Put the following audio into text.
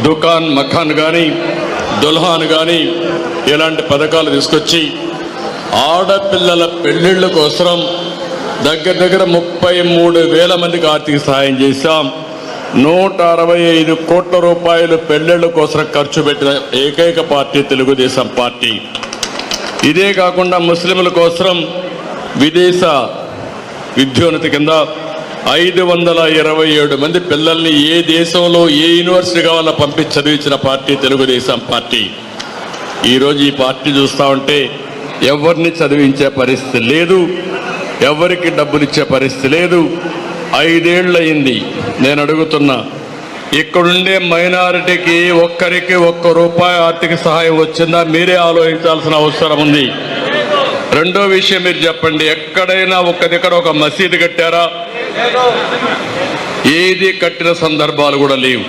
దుకాన్ మఖాన్ కానీ దుల్హాన్ కానీ ఇలాంటి పథకాలు తీసుకొచ్చి ఆడపిల్లల పెళ్లిళ్ళ కోసం దగ్గర 33,000 మందికి ఆర్థిక సహాయం చేశాం. 165 కోట్ల రూపాయలు పెళ్లిళ్ళ కోసం ఖర్చు పెట్టిన ఏకైక పార్టీ తెలుగుదేశం పార్టీ. ఇదే కాకుండా ముస్లింల కోసం విదేశ విద్యోన్నతి కింద 527 మంది పిల్లల్ని ఏ దేశంలో ఏ యూనివర్సిటీ కావాలో పంపించి చదివించిన పార్టీ తెలుగుదేశం పార్టీ. ఈరోజు ఈ పార్టీ చూస్తూ ఉంటే ఎవరిని చదివించే పరిస్థితి లేదు, ఎవరికి డబ్బులు ఇచ్చే పరిస్థితి లేదు. 5 ఏళ్ళు అయింది. నేను అడుగుతున్నా, ఇక్కడుండే మైనారిటీకి ఒక్కరికి ₹1 ఆర్థిక సహాయం వచ్చిందా? మీరే ఆలోచించాల్సిన అవసరం ఉంది. రెండో విషయం మీరు చెప్పండి, ఎక్కడైనా ఒక్కదిక్కడ ఒక మసీదు కట్టారా? ఏది కట్టిన సందర్భాలు కూడా లేవు.